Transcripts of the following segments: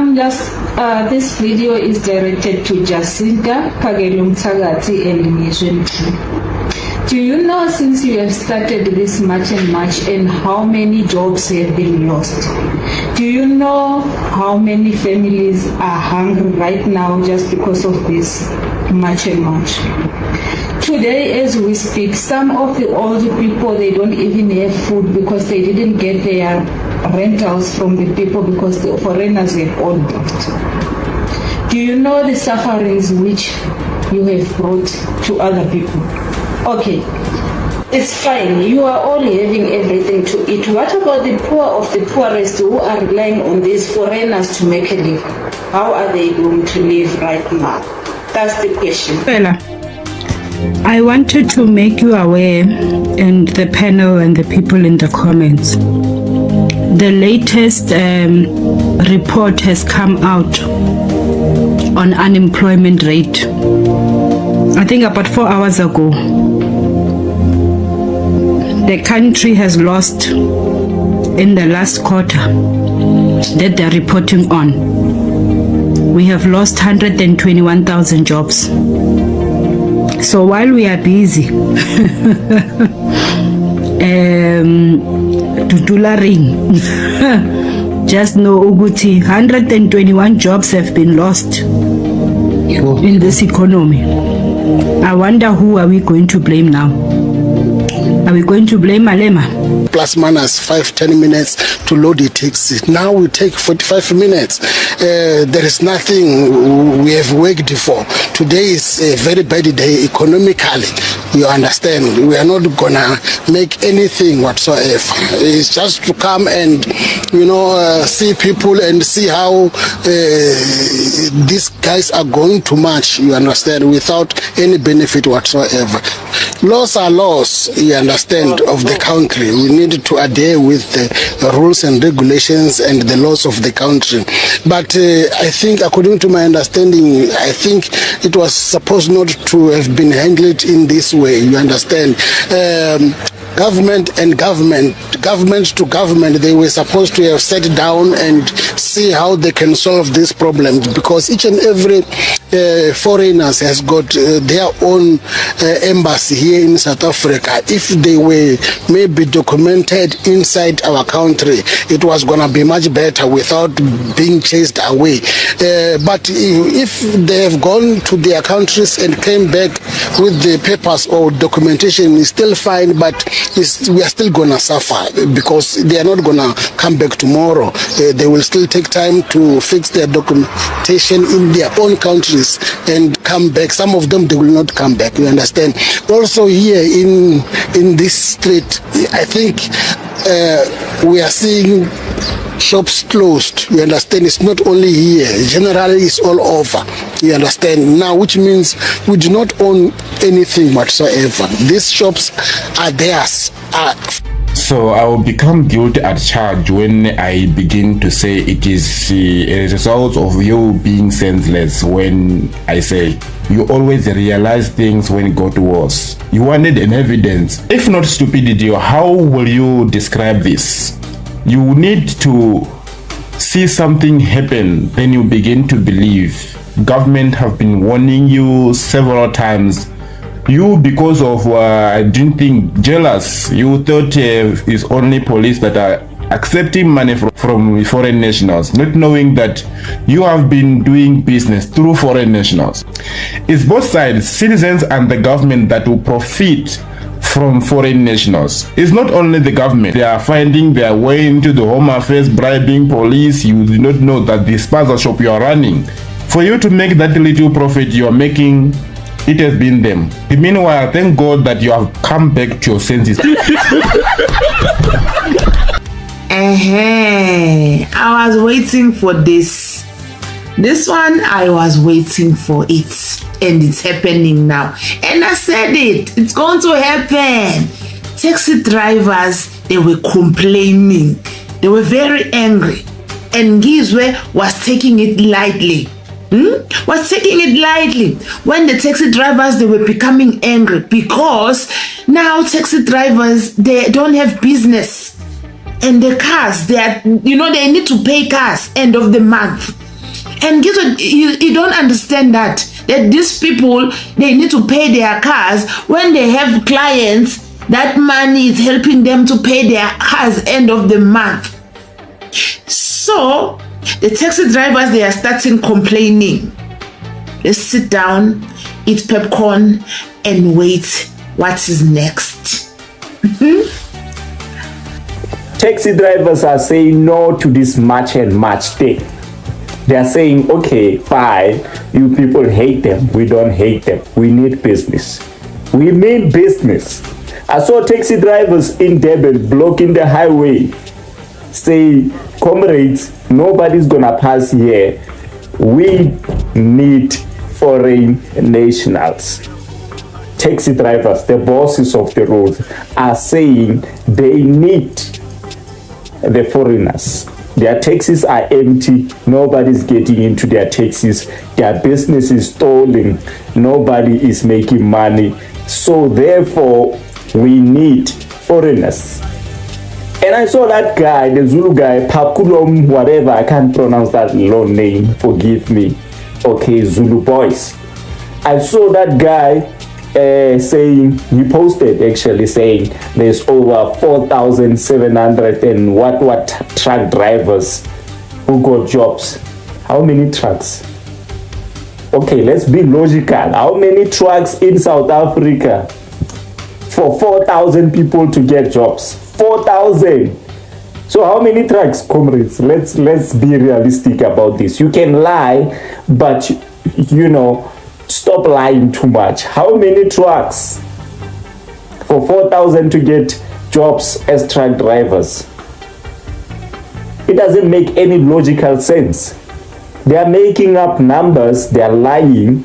this video is directed to Jacinta Kagelumtsagati and Nation. Do you know, since you have started this March and March, and how many jobs have been lost? Do you know how many families are hungry right now just because of this March and March? Today, as we speak, some of the older people, they don't even have food because they didn't get their rentals from the people because the foreigners have all left. Do you know the sufferings which you have brought to other people? Okay, it's fine. You are all having everything to eat. What about the poor of the poorest who are relying on these foreigners to make a living? How are they going to live right now? That's the question. Bella, I wanted to make you aware, and the panel and the people in the comments. The latest report has come out on unemployment rate. I think about 4 hours ago. The country has lost in the last quarter that they're reporting on. We have lost 121,000 jobs. So while we are busy just know Uguti, 121 jobs have been lost in this economy. I wonder who are we going to blame now? Are we going to blame Malema? Plus minus 5-10 minutes to load the taxi. Now we take 45 minutes. There is nothing we have worked for. Today is a very bad day economically. You understand? We are not gonna make anything whatsoever. It's just to come and see people and see how these guys are going to march. You understand? Without any benefit whatsoever. Laws are laws. You understand, of the country. We need to adhere with the rules and regulations and the laws of the country. But I think, according to my understanding, I think it was supposed not to have been handled in this way. You understand? Government to government, they were supposed to have sat down and see how they can solve these problems, because each and every foreigners has got their own embassy here in South Africa. If they were maybe documented inside our country, it was going to be much better without being chased away. But if they have gone to their countries and came back with the papers or documentation, it's still fine, but we are still going to suffer because they are not going to come back tomorrow. They will still take time to fix their documentation in their own countries and come back. Some of them, they will not come back. You understand? Also here in this street, I think we are seeing shops closed. You understand? It's not only here. Generally, it's all over. You understand? Now, which means we do not own anything whatsoever. These shops are theirs. So I will become guilty at charge when I begin to say it is a result of you being senseless. When I say you always realize things when it got worse. You wanted an evidence. If not stupidity, how will you describe this? You need to see something happen, then you begin to believe. Government have been warning you several times. You, because of I didn't think jealous, you thought it's only police that are accepting money from foreign nationals, not knowing that you have been doing business through foreign nationals. It's both sides, citizens and the government, that will profit from foreign nationals. It's not only the government. They are finding their way into the home affairs, bribing police. You do not know that the spaza shop you are running, for you to make that little profit you are making, it has been them. Meanwhile, thank God that you have come back to your senses. I was waiting for this. This one, I was waiting for it. And it's happening now. And I said it. It's going to happen. Taxi drivers, they were complaining. They were very angry. And Gizwe was taking it lightly. Was taking it lightly when the taxi drivers, they were becoming angry because now taxi drivers, they don't have business, and the cars, they are, they need to pay cars end of the month. And guess what? You don't understand that these people, they need to pay their cars. When they have clients, that money is helping them to pay their cars end of the month. So the taxi drivers, they are starting complaining. Let's sit down, eat popcorn, and wait what is next. Taxi drivers are saying no to this match and match thing. They are saying, okay, fine, you people hate them. We don't hate them. We need business. We mean business. I saw taxi drivers in Durban blocking the highway, say, comrades, nobody's gonna pass here. We need foreign nationals. Taxi drivers, the bosses of the roads, are saying they need the foreigners. Their taxis are empty. Nobody's getting into their taxis. Their business is stalling. Nobody is making money. So therefore, we need foreigners. And I saw that guy, the Zulu guy, Pakulom, whatever, I can't pronounce that long name, forgive me. Okay, Zulu boys. I saw that guy saying, he posted actually saying there's over 4,700 and what truck drivers who got jobs. How many trucks? Okay, let's be logical. How many trucks in South Africa for 4,000 people to get jobs? 4,000. So how many trucks, comrades? Let's be realistic about this. You can lie, but you know, stop lying too much. How many trucks for 4,000 to get jobs as truck drivers? It doesn't make any logical sense. They are making up numbers, they are lying,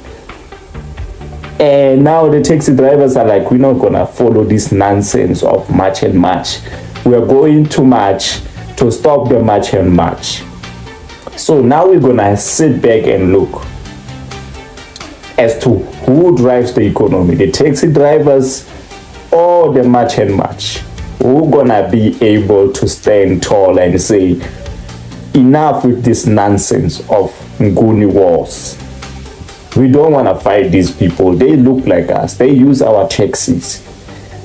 and now the taxi drivers are like, we're not gonna follow this nonsense of match and match. We're going to match to stop the match and match. So now we're gonna sit back and look as to who drives the economy, the taxi drivers or the match and match. Who gonna be able to stand tall and say, enough with this nonsense of Nguni wars. We don't want to fight these people. They look like us. They use our taxis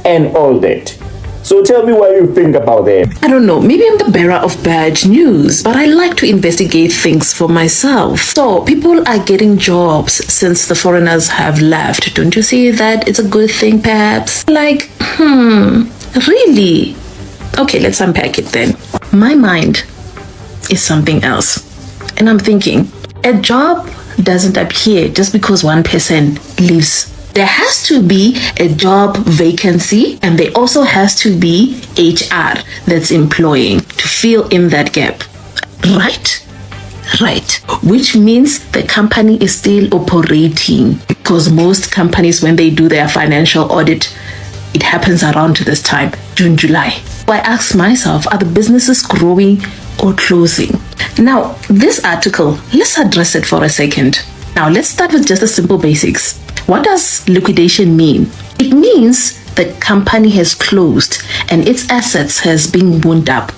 and all that. So tell me what you think about that. I don't know, maybe I'm the bearer of bad news, but I like to investigate things for myself. So people are getting jobs since the foreigners have left. Don't you see that it's a good thing perhaps? Like, really? Okay, let's unpack it then. My mind is something else. And I'm thinking, a job doesn't appear just because one person leaves. There has to be a job vacancy, and there also has to be HR that's employing to fill in that gap. Right? Right. Which means the company is still operating, because most companies, when they do their financial audit, it happens around this time, June, July. So I ask myself, are the businesses growing or closing? Now, this article, let's address it for a second. Now, let's start with just the simple basics. What does liquidation mean? It means the company has closed and its assets has been wound up.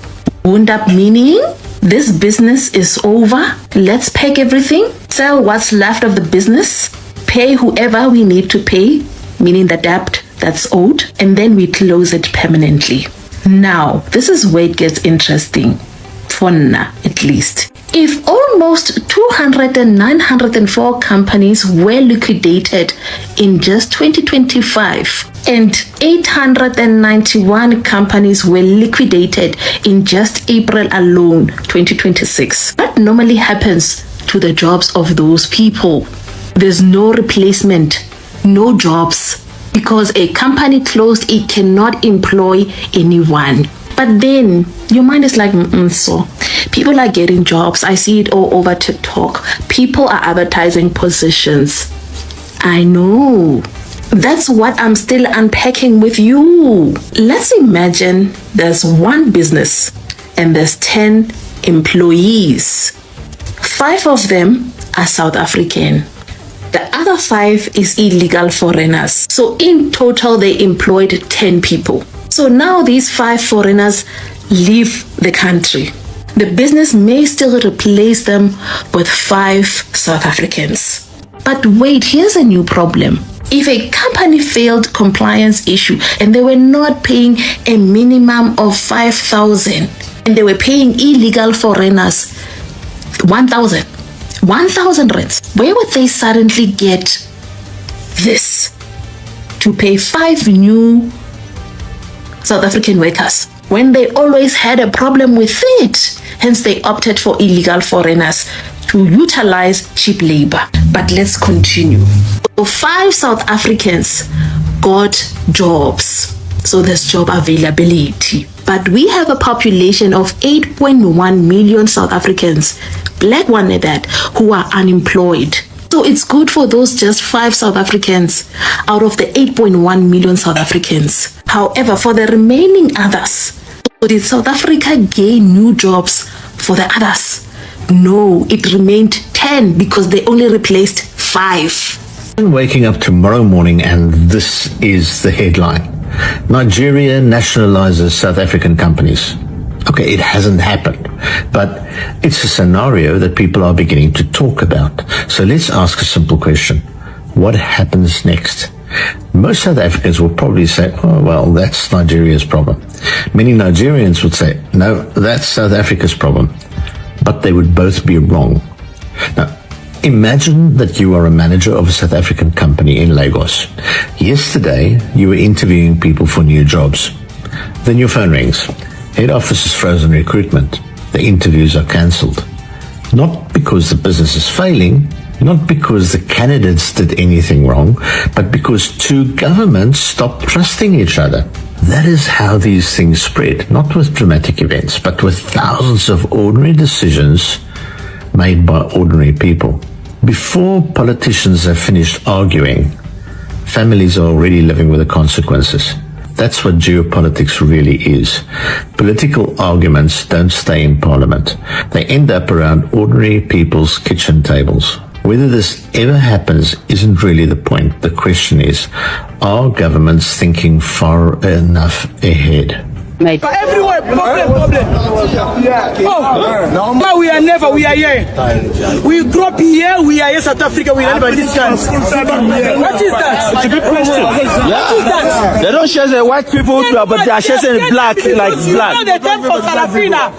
Wound up meaning this business is over. Let's pack everything, sell what's left of the business, pay whoever we need to pay, meaning the debt that's owed, and then we close it permanently. Now, this is where it gets interesting, for now at least. If almost 904 companies were liquidated in just 2025 and 891 companies were liquidated in just April alone, 2026, what normally happens to the jobs of those people? There's no replacement, no jobs, because a company closed, it cannot employ anyone. But then your mind is like, so people are getting jobs. I see it all over TikTok. People are advertising positions. I know. That's what I'm still unpacking with you. Let's imagine there's one business and there's 10 employees. 5 of them are South African. The other 5 is illegal foreigners. So in total, they employed 10 people. So now these 5 foreigners leave the country. the business may still replace them with 5 South Africans. But wait, here's a new problem. If a company failed compliance issue and they were not paying a minimum of 5,000 and they were paying illegal foreigners 1,000 rands, where would they suddenly get this to pay 5 new South African workers when they always had a problem with it? Hence, they opted for illegal foreigners to utilize cheap labor. But let's continue. So 5 South Africans got jobs. So there's job availability. But we have a population of 8.1 million South Africans, black one at that, who are unemployed. So it's good for those just 5 South Africans out of the 8.1 million South Africans. However, for the remaining others, so did South Africa gain new jobs for the others? No, it remained 10 because they only replaced 5. Waking up tomorrow morning and this is the headline. Nigeria nationalizes South African companies. Okay, it hasn't happened, but it's a scenario that people are beginning to talk about. So let's ask a simple question. What happens next? Most South Africans will probably say, oh, well, that's Nigeria's problem. Many Nigerians would say, no, that's South Africa's problem. But they would both be wrong. Now, imagine that you are a manager of a South African company in Lagos. Yesterday, you were interviewing people for new jobs. Then your phone rings. Head office is frozen recruitment. The interviews are cancelled. Not because the business is failing, not because the candidates did anything wrong, but because 2 governments stopped trusting each other. That is how these things spread, not with dramatic events, but with thousands of ordinary decisions made by ordinary people. Before politicians have finished arguing, families are already living with the consequences. That's what geopolitics really is. Political arguments don't stay in parliament. They end up around ordinary people's kitchen tables. Whether this ever happens isn't really the point. The question is, are governments thinking far enough ahead? Everywhere, problem. Oh, now we are here. We grew up here, we are here, South Africa, we are never distance. What is that? It's a good question. What is that? They don't share the white people, but they are sharing black like black. Now they time for Salafina.